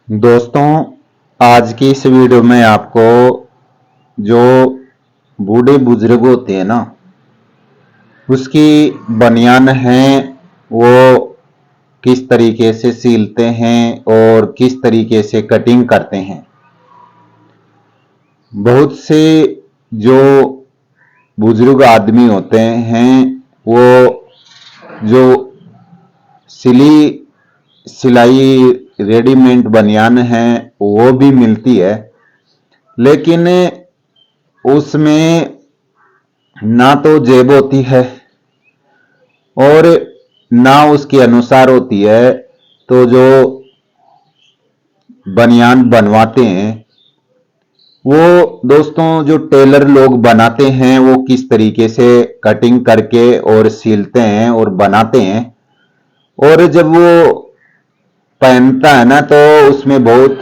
दोस्तों, आज की इस वीडियो में आपको जो बूढ़े बुजुर्ग होते हैं ना, उसकी बनियान है वो किस तरीके से सीलते हैं और किस तरीके से कटिंग करते हैं। बहुत से जो बुजुर्ग आदमी होते हैं वो जो सिली सिलाई रेडीमेड बनियान है वो भी मिलती है, लेकिन उसमें ना तो जेब होती है और ना उसके अनुसार होती है। तो जो बनियान बनवाते हैं वो दोस्तों जो टेलर लोग बनाते हैं वो किस तरीके से कटिंग करके और सिलते हैं और बनाते हैं, और जब वो पहनता है ना तो उसमें बहुत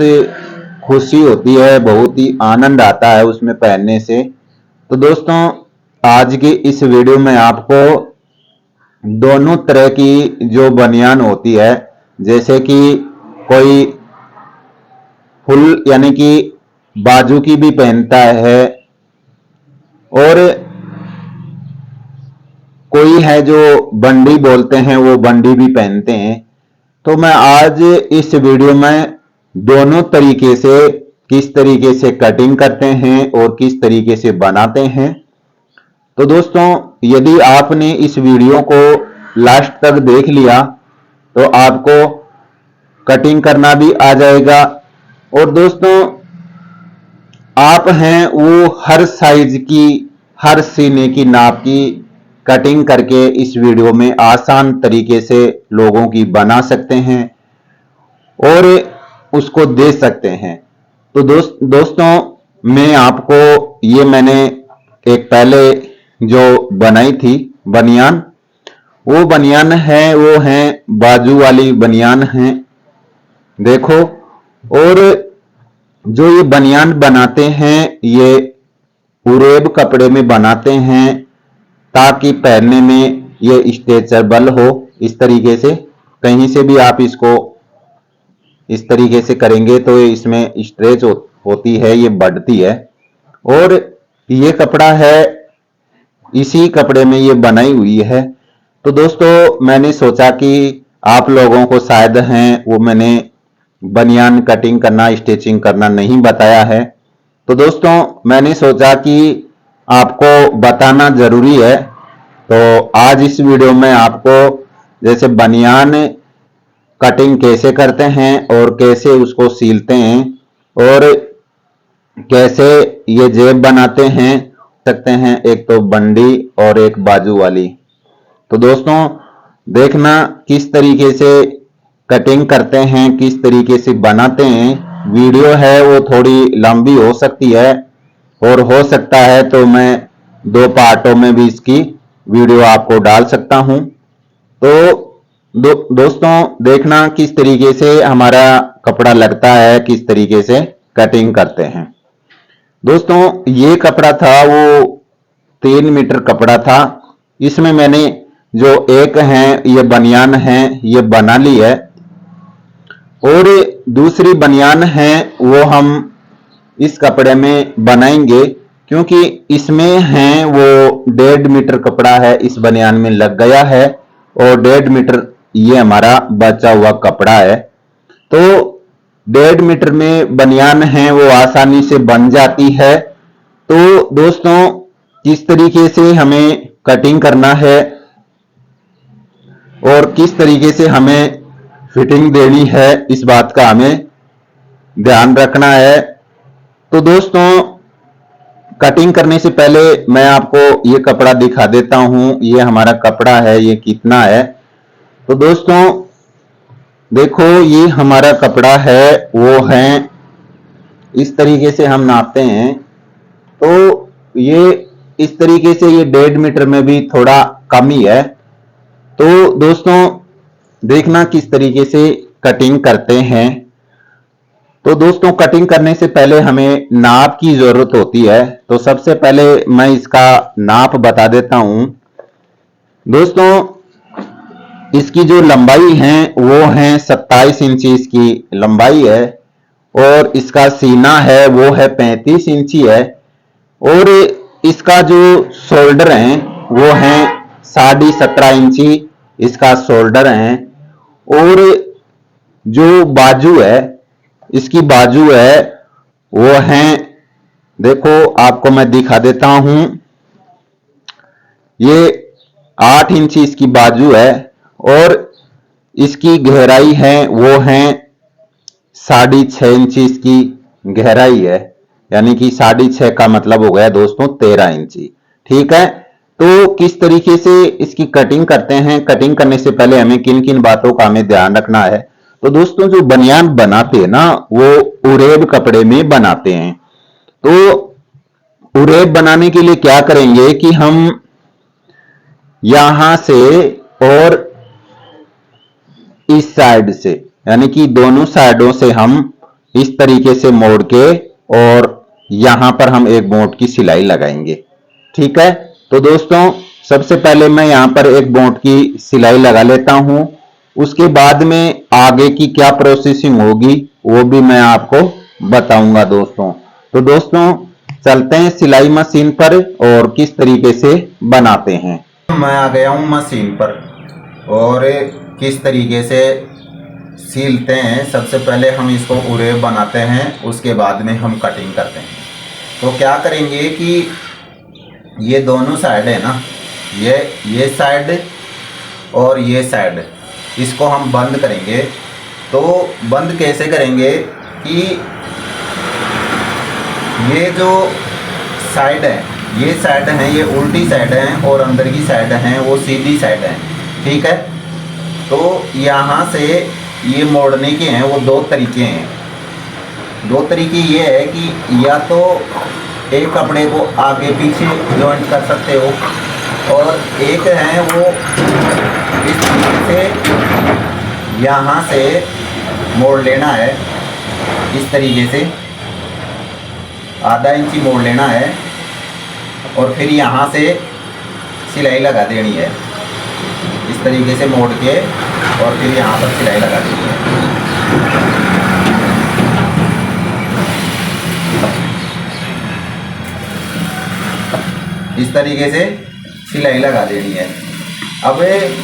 खुशी होती है, बहुत ही आनंद आता है उसमें पहनने से। तो दोस्तों, आज की इस वीडियो में आपको दोनों तरह की जो बनियान होती है, जैसे कि कोई फुल यानी कि बाजू की भी पहनता है और कोई है जो बंडी बोलते हैं वो बंडी भी पहनते हैं। तो मैं आज इस वीडियो में दोनों तरीके से किस तरीके से कटिंग करते हैं और किस तरीके से बनाते हैं। तो दोस्तों, यदि आपने इस वीडियो को लास्ट तक देख लिया तो आपको कटिंग करना भी आ जाएगा। और दोस्तों, आप हैं वो हर साइज की, हर सीने की नाप की कटिंग करके इस वीडियो में आसान तरीके से लोगों की बना सकते हैं और उसको दे सकते हैं। तो दोस्तों, मैं आपको ये मैंने एक पहले जो बनाई थी बनियान, वो बनियान है वो है बाजू वाली बनियान है, देखो। और जो ये बनियान बनाते हैं ये उरेब कपड़े में बनाते हैं ताकि पहनने में ये स्ट्रेचेबल हो। इस तरीके से कहीं से भी आप इसको इस तरीके से करेंगे तो इसमें स्ट्रेच होती है, ये बढ़ती है। और ये कपड़ा है, इसी कपड़े में ये बनाई हुई है। तो दोस्तों, मैंने सोचा कि आप लोगों को शायद हैं वो मैंने बनियान कटिंग करना, स्टिचिंग करना नहीं बताया है। तो दोस्तों, मैंने सोचा कि आपको बताना जरूरी है। तो आज इस वीडियो में आपको जैसे बनियान कटिंग कैसे करते हैं और कैसे उसको सीलते हैं और कैसे ये जेब बनाते हैं सकते हैं, एक तो बंडी और एक बाजू वाली। तो दोस्तों, देखना किस तरीके से कटिंग करते हैं, किस तरीके से बनाते हैं। वीडियो है वो थोड़ी लंबी हो सकती है और हो सकता है तो मैं दो पार्टों में भी इसकी वीडियो आपको डाल सकता हूं। तो दोस्तों, देखना किस तरीके से हमारा कपड़ा लगता है, किस तरीके से कटिंग करते हैं। दोस्तों, ये कपड़ा था वो 3 मीटर कपड़ा था। इसमें मैंने जो एक है ये बनियान है ये बना ली है, और दूसरी बनियान है वो हम इस कपड़े में बनाएंगे, क्योंकि इसमें है वो 1.5 मीटर कपड़ा है इस बनियान में लग गया है और 1.5 मीटर ये हमारा बचा हुआ कपड़ा है। तो 1.5 मीटर में बनियान है वो आसानी से बन जाती है। तो दोस्तों, किस तरीके से हमें कटिंग करना है और किस तरीके से हमें फिटिंग देनी है, इस बात का हमें ध्यान रखना है। तो दोस्तों, कटिंग करने से पहले मैं आपको ये कपड़ा दिखा देता हूं, ये हमारा कपड़ा है, ये कितना है। तो दोस्तों देखो, ये हमारा कपड़ा है वो है इस तरीके से हम नापते हैं। तो ये इस तरीके से ये 1.5 मीटर में भी थोड़ा कम ही है। तो दोस्तों, देखना किस तरीके से कटिंग करते हैं। तो दोस्तों, कटिंग करने से पहले हमें नाप की जरूरत होती है। तो सबसे पहले मैं इसका नाप बता देता हूं। दोस्तों, इसकी जो लंबाई है वो है 27 इंच इसकी लंबाई है। और इसका सीना है वो है 35 इंची है, और इसका जो शोल्डर है वो है 17.5 इंची इसका शोल्डर है। और जो बाजू है, इसकी बाजू है वो है, देखो आपको मैं दिखा देता हूं, ये 8 इंची इसकी बाजू है, और इसकी गहराई है वो है 6.5 इंची इसकी गहराई है, यानी कि 6.5 का मतलब हो गया दोस्तों 13 इंची। ठीक है, तो किस तरीके से इसकी कटिंग करते हैं, कटिंग करने से पहले हमें किन किन बातों का हमें ध्यान रखना है। तो दोस्तों जो बनियान बनाते हैं ना वो उरेब कपड़े में बनाते हैं। तो उरेब बनाने के लिए क्या करेंगे कि हम यहां से और इस साइड से, यानी कि दोनों साइडों से हम इस तरीके से मोड़ के और यहां पर हम एक बोट की सिलाई लगाएंगे। ठीक है, तो दोस्तों सबसे पहले मैं यहां पर एक बोट की सिलाई लगा लेता हूं, उसके बाद में आगे की क्या प्रोसेसिंग होगी वो भी मैं आपको बताऊंगा दोस्तों। तो दोस्तों चलते हैं सिलाई मशीन पर और किस तरीके से बनाते हैं। मैं आ गया हूं मशीन पर और किस तरीके से सीलते हैं। सबसे पहले हम इसको उरेब बनाते हैं, उसके बाद में हम कटिंग करते हैं। तो क्या करेंगे कि ये दोनों साइड है ना, ये साइड और ये साइड, इसको हम बंद करेंगे। तो बंद कैसे करेंगे कि ये जो साइड है, ये साइड है, ये उल्टी साइड है और अंदर की साइड है वो सीधी साइड है। ठीक है, तो यहाँ से ये मोड़ने के हैं वो दो तरीके हैं। दो तरीके ये है कि या तो एक कपड़े को आगे पीछे जॉइंट कर सकते हो, और एक है वो इस तरीके से यहाँ से मोड़ लेना है, इस तरीके से आधा इंची मोड़ लेना है और फिर यहाँ से सिलाई लगा देनी है, इस तरीके से मोड़ के और फिर यहाँ पर सिलाई लगा देनी है। इस तरीके से सिलाई लगा देनी है। अब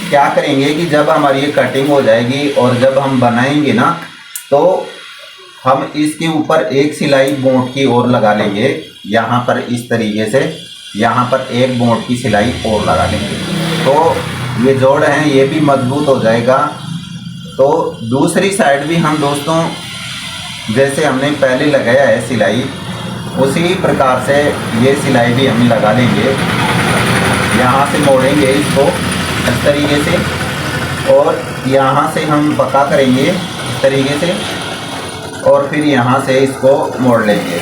क्या करेंगे कि जब हमारी ये कटिंग हो जाएगी और जब हम बनाएंगे ना, तो हम इसके ऊपर एक सिलाई बोट की और लगा लेंगे, यहाँ पर इस तरीके से, यहाँ पर एक बोट की सिलाई और लगा लेंगे। तो ये जोड़ है ये भी मजबूत हो जाएगा। तो दूसरी साइड भी हम दोस्तों जैसे हमने पहले लगाया है सिलाई, उसी प्रकार से ये सिलाई भी हम लगा लेंगे। यहाँ से मोड़ेंगे इसको इस तरीके से और यहाँ से हम पक्का करेंगे इस तरीके से, और फिर यहाँ से इसको मोड़ लेंगे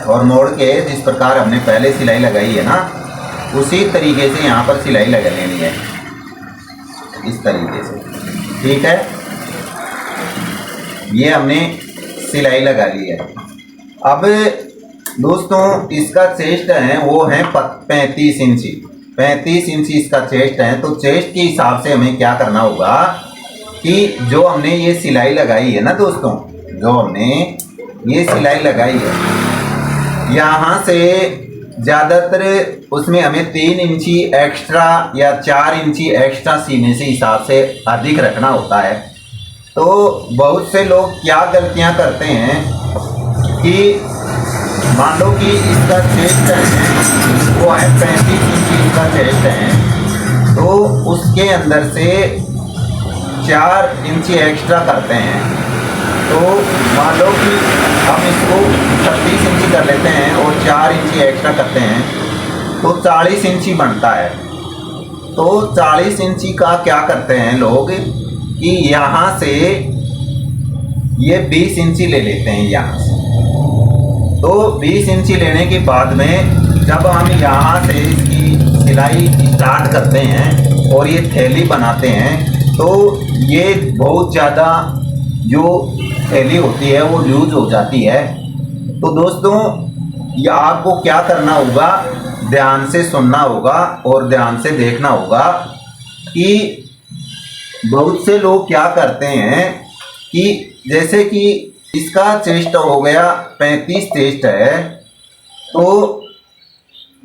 और मोड़ के जिस प्रकार हमने पहले सिलाई लगाई है ना, उसी तरीके से यहाँ पर सिलाई लगा लेनी है, इस तरीके से। ठीक है, ये हमने सिलाई लगा ली है। अब दोस्तों इसका चेस्ट है वो है 35 इंची, 35 इंची इसका चेस्ट है। तो चेस्ट के हिसाब से हमें क्या करना होगा कि जो हमने ये सिलाई लगाई है ना दोस्तों, जो हमने ये सिलाई लगाई है, यहाँ से ज़्यादातर उसमें हमें 3 इंची एक्स्ट्रा या 4 इंची एक्स्ट्रा सीने से हिसाब से अधिक रखना होता है। तो बहुत से लोग क्या गलतियाँ करते हैं कि मान लो कि इसका चेस्ट है वो है 35 इंची इसका चेस्ट है, तो उसके अंदर से 4 इंची एक्स्ट्रा करते हैं। तो मान लो कि हम इसको 36 इंची कर लेते हैं और 4 इंची एक्स्ट्रा करते हैं तो 40 इंची बनता है। तो 40 इंची का क्या करते हैं लोग कि यहाँ से ये 20 इंची ले लेते हैं यहाँ से। तो 20 इंची लेने के बाद में जब हम यहाँ से इसकी सिलाई स्टार्ट करते हैं और ये थैली बनाते हैं, तो ये बहुत ज़्यादा जो थैली होती है वो लूज हो जाती है। तो दोस्तों ये आपको क्या करना होगा, ध्यान से सुनना होगा और ध्यान से देखना होगा कि बहुत से लोग क्या करते हैं कि जैसे कि इसका चेस्ट हो गया 35 चेस्ट है, तो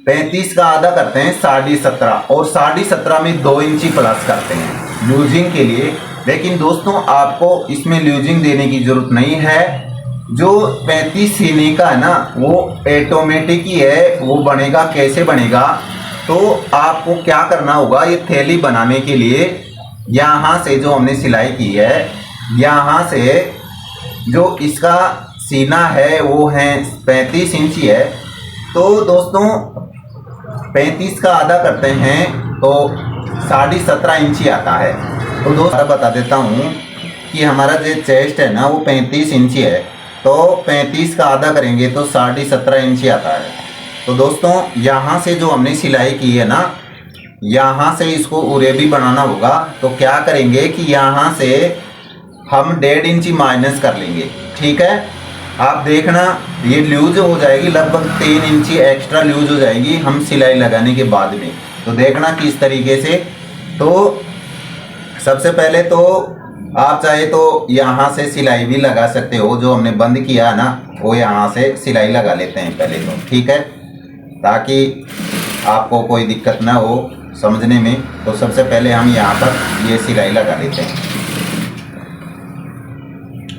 35 का आधा करते हैं 17.5 और 17.5 में 2 इंची प्लस करते हैं लूजिंग के लिए। लेकिन दोस्तों आपको इसमें लूजिंग देने की जरूरत नहीं है। जो 35 सीने का है ना वो ऑटोमेटिक ही है, वो बनेगा। कैसे बनेगा, तो आपको क्या करना होगा, ये थैली बनाने के लिए यहाँ से जो हमने सिलाई की है, यहाँ से जो इसका सीना है वो है 35 इंची है। तो दोस्तों 35 का आधा करते हैं तो 17.5 इंची आता है। तो दोस्तों बता देता हूँ कि हमारा जो चेस्ट है ना वो 35 इंची है, तो 35 का आधा करेंगे तो 17.5 इंची आता है। तो दोस्तों यहाँ से जो हमने सिलाई की है ना, यहाँ से इसको उरे भी बनाना होगा। तो क्या करेंगे कि यहाँ से हम 1.5 इंची माइनस कर लेंगे। ठीक है, आप देखना ये लूज हो जाएगी, लगभग 3 इंची एक्स्ट्रा लूज हो जाएगी हम सिलाई लगाने के बाद में। तो देखना किस तरीके से। तो सबसे पहले तो आप चाहे तो यहाँ से सिलाई भी लगा सकते हो, जो हमने बंद किया है ना वो यहाँ से सिलाई लगा लेते हैं पहले तो। ठीक है, ताकि आपको कोई दिक्कत ना हो समझने में। तो सबसे पहले हम यहाँ पर ये सिलाई लगा लेते हैं।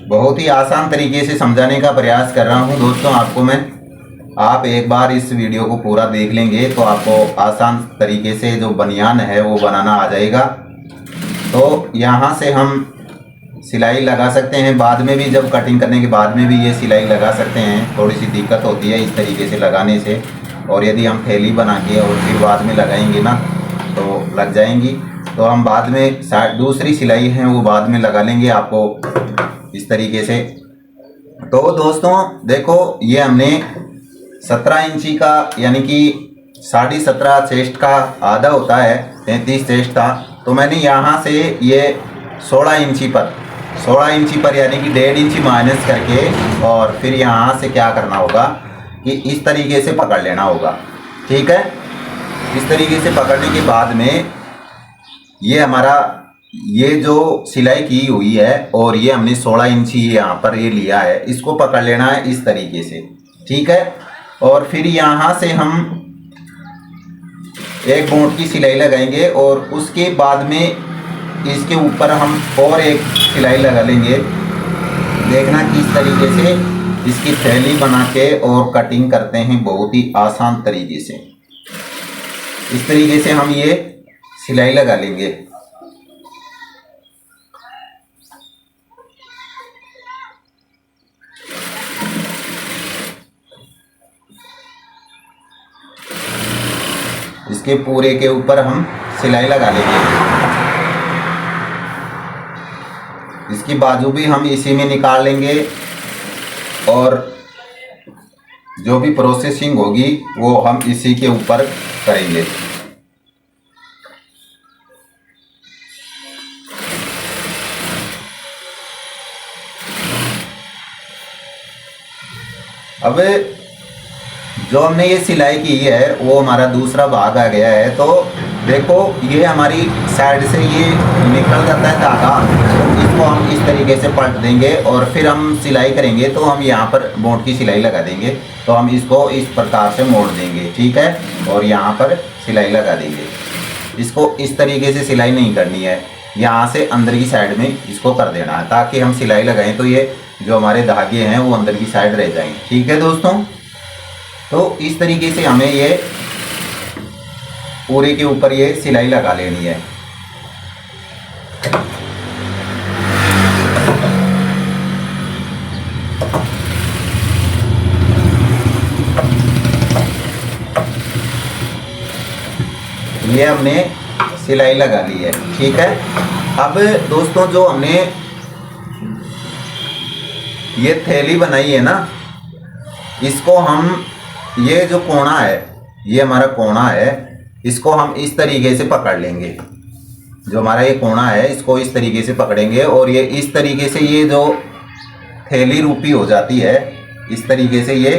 बहुत ही आसान तरीके से समझाने का प्रयास कर रहा हूँ दोस्तों आपको मैं। आप एक बार इस वीडियो को पूरा देख लेंगे तो आपको आसान तरीके से जो बनियान है वो बनाना आ जाएगा। तो यहाँ से हम सिलाई लगा सकते हैं, बाद में भी जब कटिंग करने के बाद में भी ये सिलाई लगा सकते हैं। थोड़ी सी दिक्कत होती है इस तरीके से लगाने से, और यदि हम थैली बना के और फिर बाद में लगाएंगे ना तो लग जाएंगी। तो हम बाद में दूसरी सिलाई है वो बाद में लगा लेंगे आपको इस तरीके से। तो दोस्तों देखो ये हमने 17 इंची का यानी कि 17.5 चेस्ट का आधा होता है, 33 चेस्ट था। तो मैंने यहाँ से ये 16 इंची पर यानी कि 1.5 इंची माइनस करके और फिर यहाँ से क्या करना होगा कि इस तरीके से पकड़ लेना होगा। ठीक है, इस तरीके से पकड़ने के बाद में ये हमारा ये जो सिलाई की हुई है और ये हमने 16 इंची यहाँ पर ये लिया है, इसको पकड़ लेना है इस तरीके से। ठीक है, और फिर यहाँ से हम एक बोट की सिलाई लगाएंगे और उसके बाद में इसके ऊपर हम और एक सिलाई लगा लेंगे। देखना किस तरीके से इसकी थैली बना के और कटिंग करते हैं बहुत ही आसान तरीके से। इस तरीके से हम ये सिलाई लगा लेंगे। इसके पूरे के ऊपर हम सिलाई लगा लेंगे। इसकी बाजू भी हम इसी में निकाल लेंगे और जो भी प्रोसेसिंग होगी वो हम इसी के ऊपर करेंगे। अब जो हमने ये सिलाई की है वो हमारा दूसरा भाग आ गया है। तो देखो ये हमारी साइड से ये निकल जाता है धागा, तो इसको हम इस तरीके से पलट देंगे और फिर हम सिलाई करेंगे। तो हम यहाँ पर बोट की सिलाई लगा देंगे, तो हम इसको इस प्रकार से मोड़ देंगे। ठीक है, और यहाँ पर सिलाई लगा देंगे। इसको इस तरीके से सिलाई नहीं करनी है, यहाँ से अंदर की साइड में इसको कर देना है, ताकि हम सिलाई लगाएं तो ये जो हमारे धागे हैं वो अंदर की साइड रह जाएंगे। ठीक है दोस्तों, तो इस तरीके से हमें ये पूरे के ऊपर ये सिलाई लगा लेनी है। ये हमने सिलाई लगा ली है। ठीक है, अब दोस्तों जो हमने ये थैली बनाई है ना, इसको हम ये जो कोना है, ये हमारा कोना है, इसको हम इस तरीके से पकड़ लेंगे। जो हमारा ये कोना है इसको इस तरीके से पकड़ेंगे और ये इस तरीके से ये जो थैली रूपी हो जाती है, इस तरीके से ये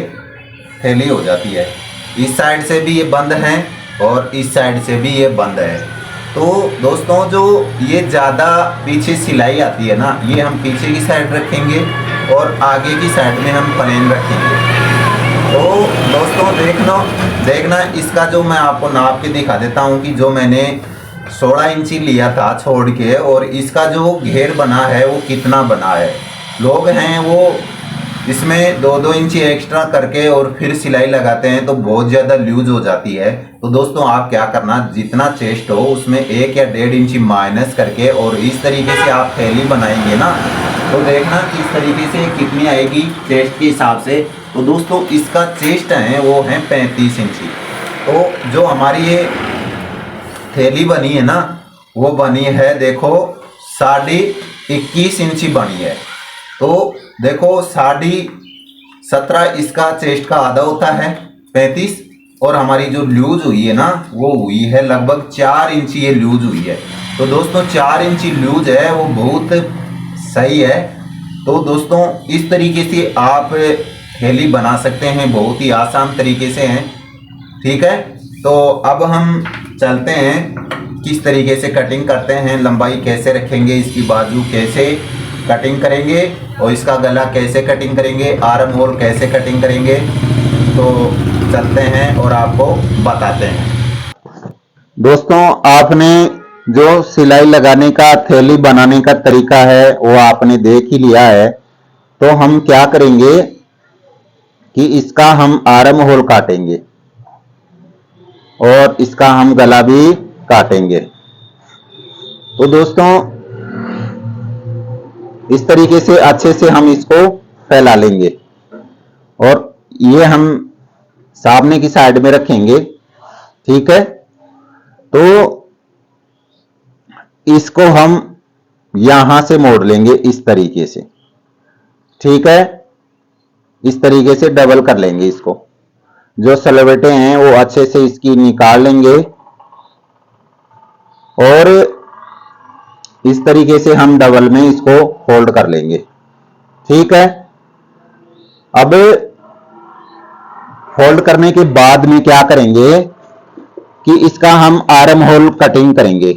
थैली हो जाती है। इस साइड से भी ये बंद है और इस साइड से भी ये बंद है। तो दोस्तों जो ये ज़्यादा पीछे सिलाई आती है ना, ये हम पीछे की साइड रखेंगे और आगे की साइड में हम प्लेन रखेंगे। तो दोस्तों देखना इसका जो मैं आपको नाप के दिखा देता हूँ कि जो मैंने 16 इंची लिया था छोड़ के, और इसका जो घेर बना है वो कितना बना है। लोग हैं वो इसमें 2-2 इंची एक्स्ट्रा करके और फिर सिलाई लगाते हैं तो बहुत ज़्यादा लूज हो जाती है। तो दोस्तों आप क्या करना, जितना चेस्ट हो उसमें 1 या 1.5 इंची माइनस करके और इस तरीके से आप थैली बनाएंगे ना, तो देखना कि इस तरीके से कितनी आएगी चेस्ट के हिसाब से। तो दोस्तों इसका चेस्ट है वो है 35 इंची। तो जो हमारी ये थैली बनी है ना, वो बनी है देखो 21.5 इंची बनी है। तो देखो 17.5 इसका चेस्ट का आधा होता है 35, और हमारी जो लूज हुई है ना वो हुई है लगभग 4 इंची ये लूज हुई है। तो दोस्तों 4 इंची लूज है वो बहुत सही है। तो दोस्तों इस तरीके से आप थैली बना सकते हैं, बहुत ही आसान तरीके से हैं। ठीक है, तो अब हम चलते हैं किस तरीके से कटिंग करते हैं, लंबाई कैसे रखेंगे, इसकी बाजू कैसे कटिंग करेंगे और इसका गला कैसे कटिंग करेंगे, आर्म होल कैसे कटिंग करेंगे। तो चलते हैं और आपको बताते हैं। दोस्तों आपने जो सिलाई लगाने का, थैली बनाने का तरीका है वो आपने देख ही लिया है। तो हम क्या करेंगे कि इसका हम आर्म होल काटेंगे और इसका हम गला भी काटेंगे। तो दोस्तों इस तरीके से अच्छे से हम इसको फैला लेंगे और ये हम सामने की साइड में रखेंगे। ठीक है, तो इसको हम यहां से मोड़ लेंगे इस तरीके से। ठीक है, इस तरीके से डबल कर लेंगे इसको। जो सलवटें हैं वो अच्छे से इसकी निकाल लेंगे और इस तरीके से हम डबल में इसको फोल्ड कर लेंगे। ठीक है, अब फोल्ड करने के बाद में क्या करेंगे कि इसका हम आर्म होल कटिंग करेंगे।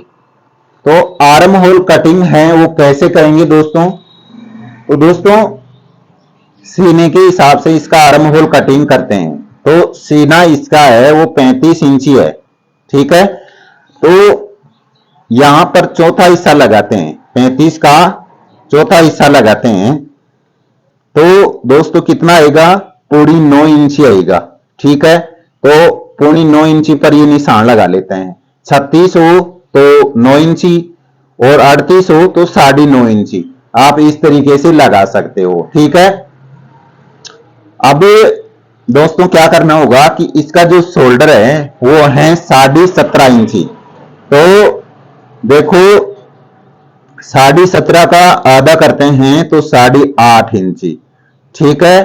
तो आर्म होल कटिंग है वो कैसे करेंगे दोस्तों, तो दोस्तों सीने के हिसाब से इसका आर्म होल कटिंग करते हैं। तो सीना इसका है वो 35 इंची है। ठीक है, तो यहां पर चौथा हिस्सा लगाते हैं, 35 का चौथा हिस्सा लगाते हैं। तो दोस्तों कितना आएगा, 9.5 इंची आएगा। ठीक है, तो 9.5 इंची पर ये निशान लगा लेते हैं। 36 हो तो 9 इंची और 38 हो तो 9.5 इंची आप इस तरीके से लगा सकते हो। ठीक है, अब दोस्तों क्या करना होगा कि इसका जो शोल्डर है वो है 17.5 इंची। तो देखो 17.5 का आधा करते हैं तो 8.5 इंची। ठीक है,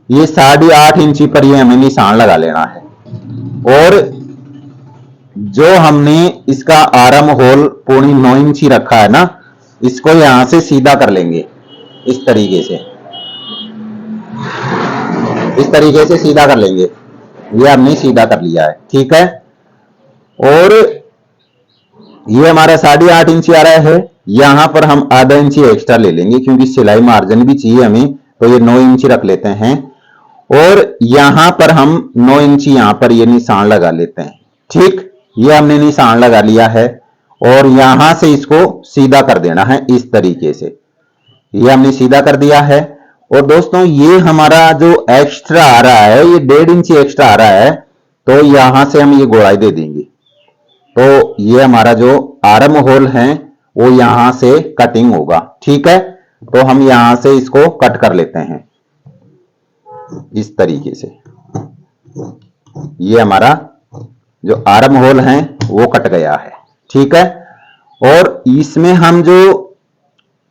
ये 8.5 इंची पर ये हमें निशान लगा लेना है और जो हमने इसका आर्म होल 9.5 इंची रखा है ना, इसको यहां से सीधा कर लेंगे इस तरीके से, इस तरीके से सीधा कर लेंगे। ये हमने सीधा कर लिया है। ठीक है, और ये हमारा 8.5 इंची आ रहा है। यहां पर हम आधा इंची एक्स्ट्रा ले लेंगे क्योंकि सिलाई मार्जिन भी चाहिए हमें, तो ये 9 इंची रख लेते हैं और यहां पर हम 9 इंची यहां पर ये निशान लगा लेते हैं। ठीक, ये हमने निशान लगा लिया है और यहां से इसको सीधा कर देना है इस तरीके से। ये हमने सीधा कर दिया है। और दोस्तों ये हमारा जो एक्स्ट्रा आ रहा है ये 1.5 इंची एक्स्ट्रा आ रहा है, तो यहां से हम ये गोलाई दे देंगे। तो ये हमारा जो आर्म होल है वो यहां से कटिंग होगा। ठीक है, तो हम यहां से इसको कट कर लेते हैं इस तरीके से। ये हमारा जो आर्म होल है वो कट गया है। ठीक है, और इसमें हम जो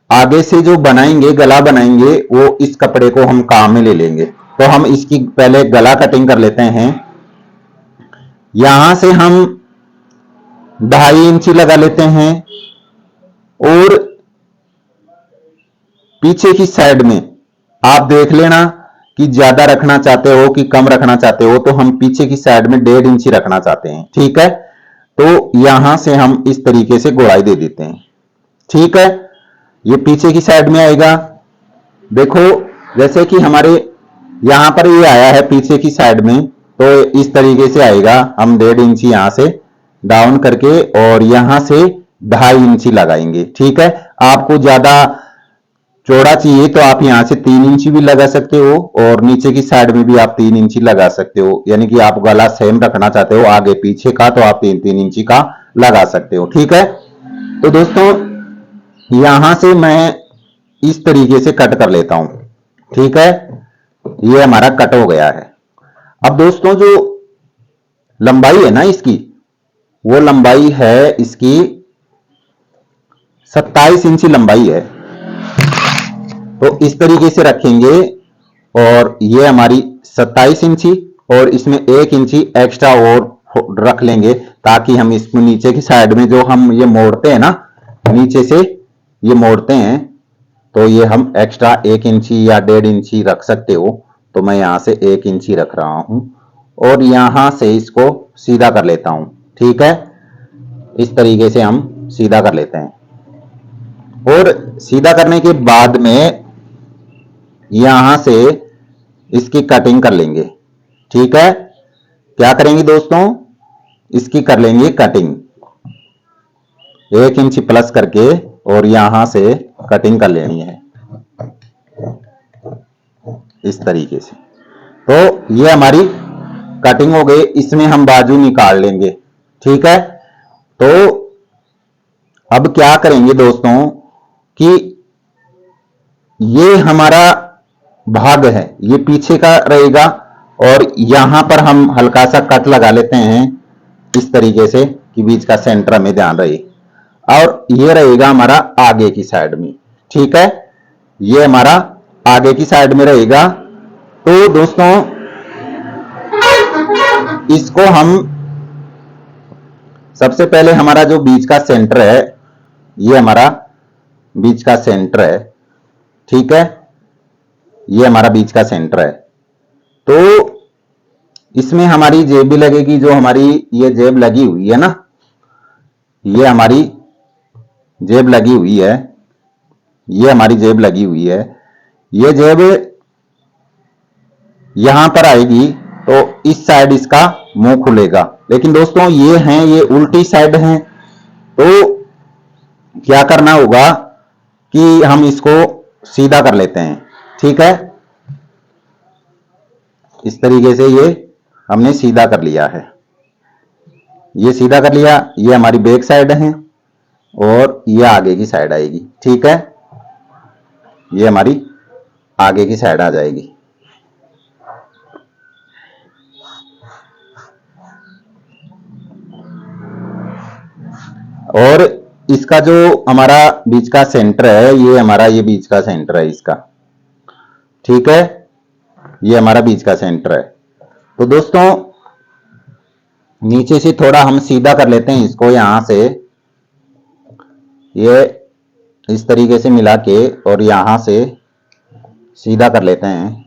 आगे से जो बनाएंगे, गला बनाएंगे, वो इस कपड़े को हम काम में ले लेंगे। तो हम इसकी पहले गला कटिंग कर लेते हैं। यहां से हम 2.5 इंची लगा लेते हैं और पीछे की साइड में आप देख लेना कि ज्यादा रखना चाहते हो कि कम रखना चाहते हो। तो हम पीछे की साइड में 1.5 इंची रखना चाहते हैं। ठीक है, तो यहां से हम इस तरीके से गोलाई दे देते हैं। ठीक है, ये पीछे की साइड में आएगा। देखो जैसे कि हमारे यहां पर ये आया है पीछे की साइड में, तो इस तरीके से आएगा। हम 1.5 इंची यहां से डाउन करके और यहां से 2.5 इंची लगाएंगे। ठीक है, आपको ज्यादा चौड़ा चाहिए तो आप यहां से 3 इंची भी लगा सकते हो और नीचे की साइड में भी आप 3 इंची लगा सकते हो। यानी कि आप गला सेम रखना चाहते हो आगे पीछे का, तो आप 3-3 इंची का लगा सकते हो। ठीक है, तो दोस्तों यहां से मैं इस तरीके से कट कर लेता हूं। ठीक है, ये हमारा कट हो गया है। अब दोस्तों जो लंबाई है ना इसकी, वो लंबाई है इसकी 27 इंची लंबाई है। तो इस तरीके से रखेंगे और ये हमारी 27 इंची और इसमें 1 इंची एक्स्ट्रा और रख लेंगे, ताकि हम इसमें नीचे की साइड में जो हम ये मोड़ते हैं ना, नीचे से ये मोड़ते हैं, तो ये हम एक्स्ट्रा 1 इंची या 1.5 इंची रख सकते हो। तो मैं यहां से 1 इंची रख रहा हूं और यहां से इसको सीधा कर लेता हूं। ठीक है, इस तरीके से हम सीधा कर लेते हैं और सीधा करने के बाद में यहां से इसकी कटिंग कर लेंगे। ठीक है, क्या करेंगे दोस्तों, इसकी कर लेंगे कटिंग 1 इंची प्लस करके और यहां से कटिंग कर लेनी है इस तरीके से। तो ये हमारी कटिंग हो गई, इसमें हम बाजू निकाल लेंगे। ठीक है, तो अब क्या करेंगे दोस्तों कि ये हमारा भाग है, ये पीछे का रहेगा और यहां पर हम हल्का सा कट लगा लेते हैं इस तरीके से कि बीच का सेंटर में ध्यान रहे, और ये रहेगा हमारा आगे की साइड में। ठीक है, ये हमारा आगे की साइड में रहेगा। तो दोस्तों इसको हम सबसे पहले हमारा जो बीच का सेंटर है, ये हमारा बीच का सेंटर है। ठीक है, ये हमारा बीच का सेंटर है। तो इसमें हमारी जेब भी लगेगी, जो हमारी ये जेब लगी हुई है ना, ये हमारी जेब लगी हुई है, ये हमारी जेब लगी हुई है। ये जेब यहां पर आएगी तो इस साइड इसका मुंह खुलेगा। लेकिन दोस्तों ये हैं, ये उल्टी साइड हैं, तो क्या करना होगा कि हम इसको सीधा कर लेते हैं। ठीक है, इस तरीके से ये हमने सीधा कर लिया है, ये सीधा कर लिया। ये हमारी बैक साइड है और ये आगे की साइड आएगी। ठीक है, ये हमारी आगे की साइड आ जाएगी। और इसका जो हमारा बीच का सेंटर है, ये हमारा ये बीच का सेंटर है इसका। ठीक है, ये हमारा बीच का सेंटर है। तो दोस्तों नीचे से थोड़ा हम सीधा कर लेते हैं इसको, यहां से ये इस तरीके से मिला के और यहां से सीधा कर लेते हैं।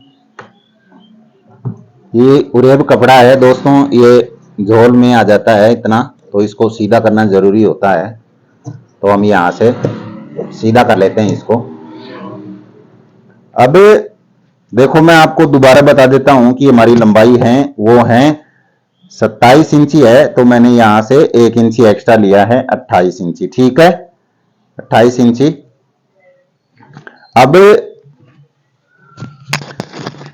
ये उरेब कपड़ा है दोस्तों, ये झोल में आ जाता है इतना, तो इसको सीधा करना जरूरी होता है। तो हम यहां से सीधा कर लेते हैं इसको। अब देखो मैं आपको दोबारा बता देता हूं कि हमारी लंबाई है वो है 27 इंची है, तो मैंने यहां से 1 इंची एक्स्ट्रा लिया है 28 इंची। ठीक है, 28 इंची। अब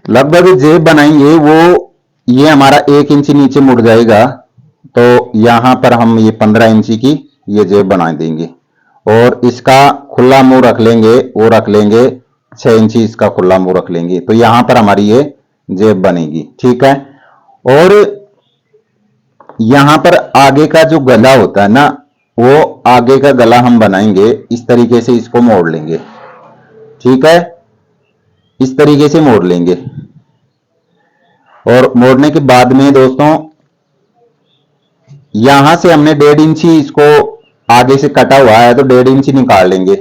लगभग जेब बनाएंगे वो, ये हमारा 1 इंची नीचे मुड़ जाएगा, तो यहां पर हम ये 15 इंची की ये जेब बना देंगे और इसका खुला मुंह रख लेंगे, वो रख लेंगे 6 इंची इसका खुला मुंह रख लेंगे। तो यहां पर हमारी ये जेब बनेगी। ठीक है, और यहां पर आगे का जो गला होता है ना, वो आगे का गला हम बनाएंगे इस तरीके से, इसको मोड़ लेंगे। ठीक है, इस तरीके से मोड़ लेंगे और मोड़ने के बाद में दोस्तों यहां से हमने 1.5 इंची इसको आगे से कटा हुआ है, तो 1.5 इंची निकाल लेंगे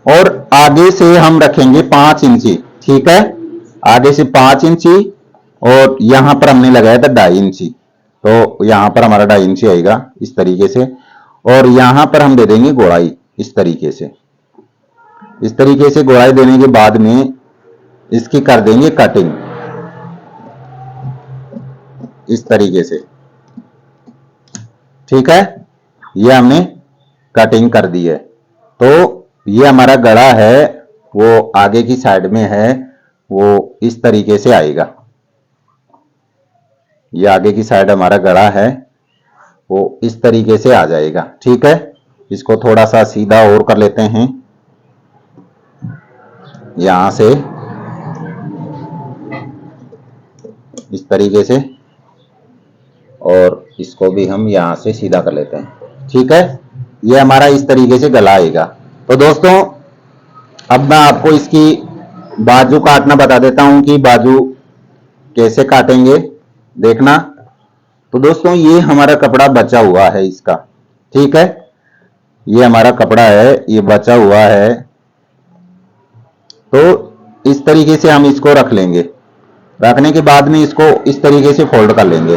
और आगे से हम रखेंगे 5 इंची। ठीक है, आगे से 5 इंची और यहां पर हमने लगाया था 2.5 इंची, तो यहां पर हमारा 2.5 इंची आएगा इस तरीके से। और यहां पर हम दे देंगे गोलाई इस तरीके से। इस तरीके से गोलाई देने के बाद में इसकी कर देंगे कटिंग इस तरीके से। ठीक है, ये हमने कटिंग कर दी है। तो ये हमारा गला है वो आगे की साइड में है, वो इस तरीके से आएगा। ये आगे की साइड हमारा गला है वो इस तरीके से आ जाएगा। ठीक है, इसको थोड़ा सा सीधा और कर लेते हैं यहां से इस तरीके से, और इसको भी हम यहां से सीधा कर लेते हैं। ठीक है, ये हमारा इस तरीके से गला आएगा। तो दोस्तों अब मैं आपको इसकी बाजू काटना बता देता हूं कि बाजू कैसे काटेंगे, देखना। तो दोस्तों ये हमारा कपड़ा बचा हुआ है इसका। ठीक है, ये हमारा कपड़ा है, ये बचा हुआ है। तो इस तरीके से हम इसको रख लेंगे। रखने के बाद में इसको इस तरीके से फोल्ड कर लेंगे।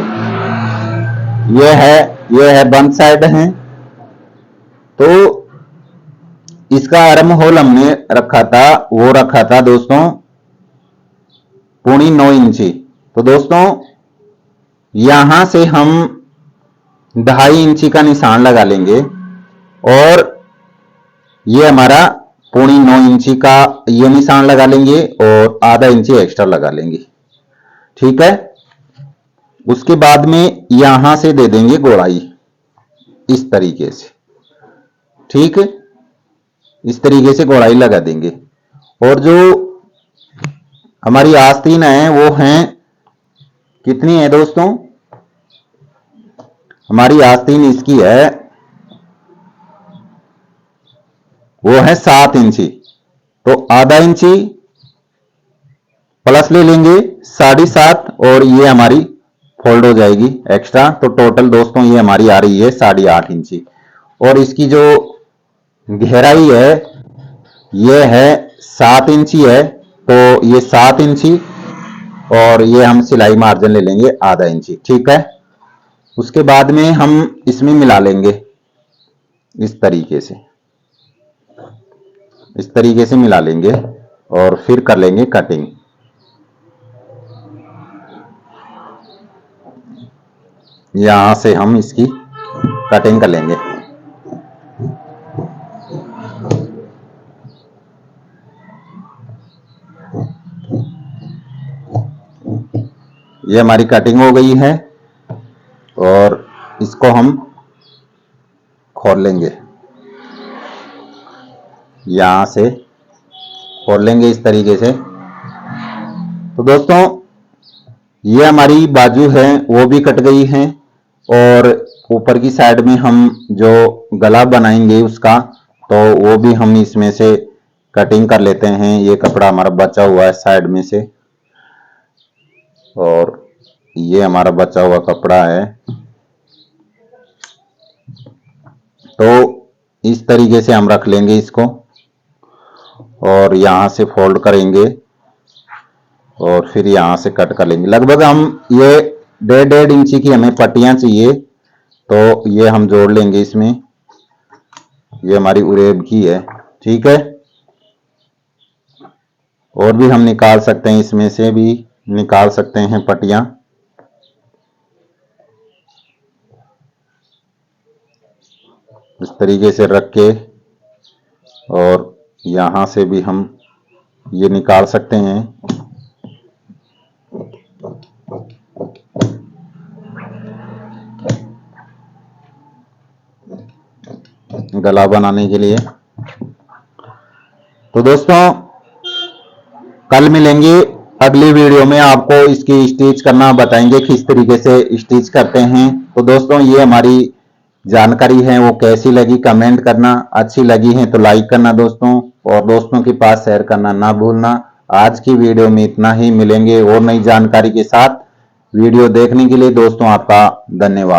ये है बंद साइड है। तो इसका आर्म होल हमने रखा था, वो रखा था दोस्तों 9.5 इंची। तो दोस्तों यहां से हम 2.5 इंची का निशान लगा लेंगे और ये हमारा 9.5 इंची का ये निशान लगा लेंगे और आधा इंची एक्स्ट्रा लगा लेंगे। ठीक है, उसके बाद में यहां से दे देंगे गोलाई इस तरीके से। ठीक है, इस तरीके से गोलाई लगा देंगे। और जो हमारी आस्तीन है वो है कितनी है दोस्तों, हमारी आस्तीन इसकी है वो है 7 इंची। तो आधा इंची प्लस ले लेंगे 7.5 और ये हमारी फोल्ड हो जाएगी एक्स्ट्रा। तो टोटल दोस्तों ये हमारी आ रही है 8.5 इंची। और इसकी जो गहराई है ये है 7 इंची है। तो ये 7 इंची और ये हम सिलाई मार्जिन ले लेंगे आधा इंची। ठीक है, उसके बाद में हम इसमें मिला लेंगे इस तरीके से, इस तरीके से मिला लेंगे और फिर कर लेंगे कटिंग। यहां से हम इसकी कटिंग कर लेंगे। ये हमारी कटिंग हो गई है और इसको हम खोल लेंगे, यहां से खोल लेंगे इस तरीके से। तो दोस्तों ये हमारी बाजू है वो भी कट गई है और ऊपर की साइड में हम जो गला बनाएंगे उसका तो वो भी हम इसमें से कटिंग कर लेते हैं। ये कपड़ा हमारा बचा हुआ है साइड में से और ये हमारा बचा हुआ कपड़ा है। तो इस तरीके से हम रख लेंगे इसको और यहां से फोल्ड करेंगे और फिर यहां से कट कर लेंगे। लगभग हम ये 1.5 इंची की हमें पट्टियां चाहिए तो ये हम जोड़ लेंगे इसमें। ये हमारी उरेब की है। ठीक है, और भी हम निकाल सकते हैं, इसमें से भी निकाल सकते हैं पट्टियां। इस तरीके से रख के और यहां से भी हम ये निकाल सकते हैं। गला बनाने के लिए। तो दोस्तों कल मिलेंगे अगली वीडियो में, आपको इसकी स्टिच करना बताएंगे किस तरीके से स्टिच करते हैं। तो दोस्तों ये हमारी जानकारी है वो कैसी लगी कमेंट करना, अच्छी लगी है तो लाइक करना दोस्तों, और दोस्तों के पास शेयर करना ना भूलना। आज की वीडियो में इतना ही, मिलेंगे और नई जानकारी के साथ। वीडियो देखने के लिए दोस्तों आपका धन्यवाद।